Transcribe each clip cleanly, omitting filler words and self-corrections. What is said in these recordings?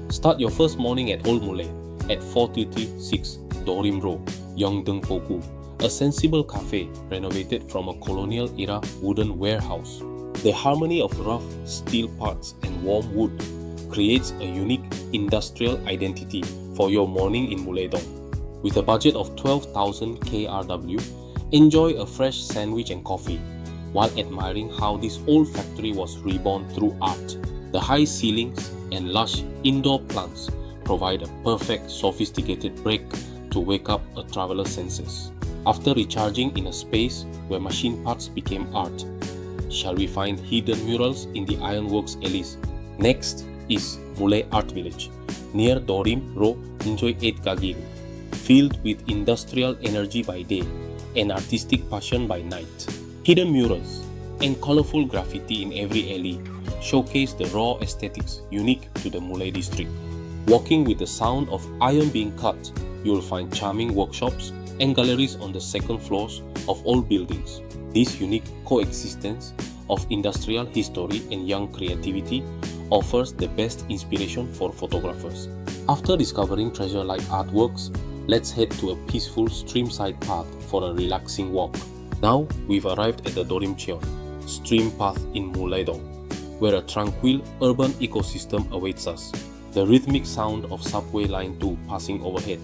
Start your first morning at Old Mullae at 4336 Dorimcheon, Yeongdeungpo, a sensible cafe renovated from a colonial-era wooden warehouse. The harmony of rough steel parts and warm wood creates a unique industrial identity for your morning in Mullae-dong. With a budget of 12,000 KRW, enjoy a fresh sandwich and coffee while admiring how this old factory was reborn through art. The high ceilings and lush indoor plants provide a perfect sophisticated break to wake up a traveler's senses. After recharging in a space where machine parts became art, shall we find hidden murals in the ironworks alleys? Next is Mullae Art Village, near Dorimcheon, filled with industrial energy by day and artistic passion by night. Hidden murals and colorful graffiti in every alley showcase the raw aesthetics unique to the Mullae district. Walking with the sound of iron being cut, you will find charming workshops and galleries on the second floors of old buildings. This unique coexistence of industrial history and young creativity offers the best inspiration for photographers. After discovering treasure-like artworks, let's head to a peaceful streamside path for a relaxing walk. Now we've arrived at the Dorimcheon stream path in Mullae-dong, where a tranquil urban ecosystem awaits us. The rhythmic sound of subway line 2 passing overhead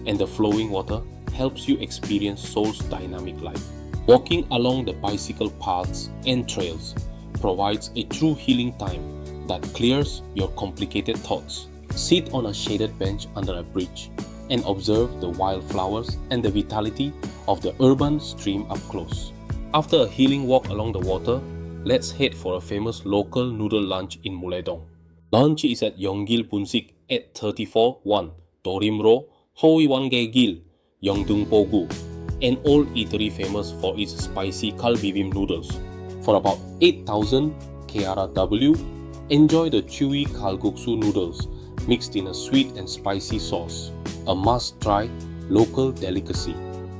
and the flowing water helps you experience Seoul's dynamic life. Walking along the bicycle paths and trails provides a true healing time that clears your complicated thoughts. Sit on a shaded bench under a bridge and observe the wildflowers and the vitality of the urban stream up close. After a healing walk along the water, let's head for a famous local noodle lunch in Mullae-dong. Lunch is at Yeongil Bunsik at 34-1 Dorimcheon, Gil, Yeongdeungpo, an old eatery famous for its spicy Kal-bibim noodles. For about 8,000 KRW, enjoy the chewy kalguksu noodles mixed in a sweet and spicy sauce, a must-try local delicacy.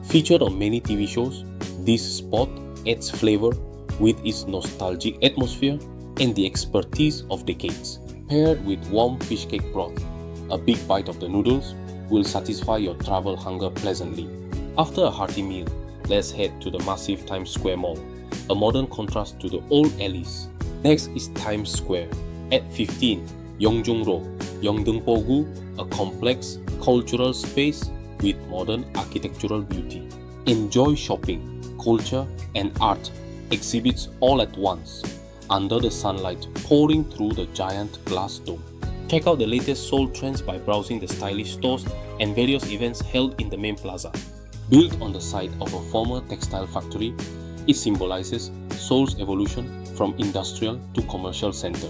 Featured on many TV shows, this spot adds flavor with its nostalgic atmosphere and the expertise of decades. Paired with warm fish cake broth, a big bite of the noodles will satisfy your travel hunger pleasantly. After a hearty meal, let's head to the massive Times Square Mall, a modern contrast to the old alleys. Next is Times Square. At 15, Yeongdeungpo, a complex cultural space with modern architectural beauty. Enjoy shopping, culture and art exhibits all at once under the sunlight pouring through the giant glass dome. Check out the latest Seoul trends by browsing the stylish stores and various events held in the main plaza. Built on the site of a former textile factory, it symbolizes Seoul's evolution from industrial to commercial center.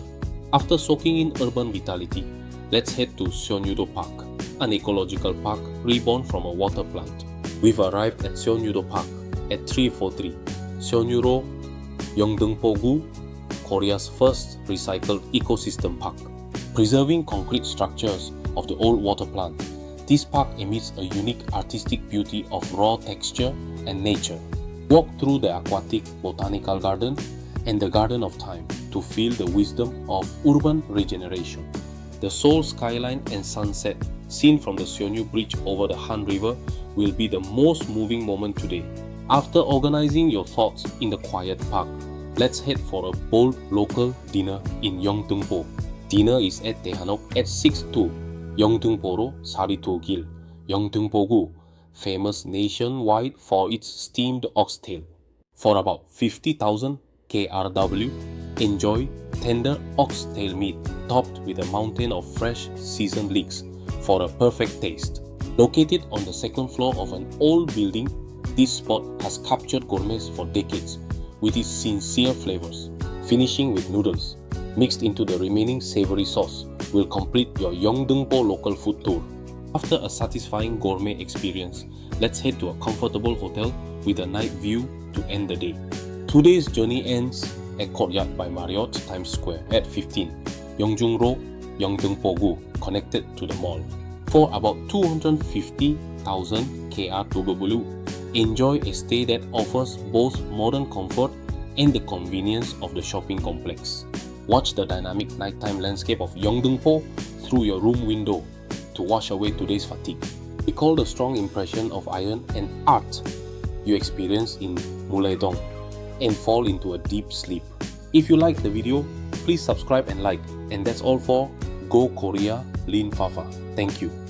After soaking in urban vitality, let's head to Seonyudo Park, an ecological park reborn from a water plant. We've arrived at Seonyudo Park at 343 Seonyudo, Yeongdeungpo, Korea's first recycled ecosystem park. Preserving concrete structures of the old water plant, this park emits a unique artistic beauty of raw texture and nature. Walk through the aquatic botanical garden and the Garden of Time to feel the wisdom of urban regeneration. The Seoul skyline and sunset seen from the Seonyu Bridge over the Han River will be the most moving moment today. After organizing your thoughts in the quiet park, let's head for a bold local dinner in Yeongdeungpo. Dinner is at Daehanok at 6-2 Yeongdeungpo Gil, Yeongdeungpo, famous nationwide for its steamed oxtail. For about 50,000 KRW, enjoy tender oxtail meat topped with a mountain of fresh seasoned leeks for a perfect taste. Located on the second floor of an old building, this spot has captured gourmets for decades with its sincere flavors. Finishing with noodles mixed into the remaining savory sauce will complete your Yeongdeungpo local food tour. After a satisfying gourmet experience, let's head to a comfortable hotel with a night view to end the day. Today's journey ends at Courtyard by Marriott Times Square at 15 Yeongdeungpo, connected to the mall. For about 250,000 KRW, enjoy a stay that offers both modern comfort and the convenience of the shopping complex. Watch the dynamic nighttime landscape of Yeongdeungpo through your room window to wash away today's fatigue. Recall the strong impression of iron and art you experienced in Mullae-dong and fall into a deep sleep. If you liked the video, please subscribe and like. And that's all for Go Korea Lin Fafa. Thank you.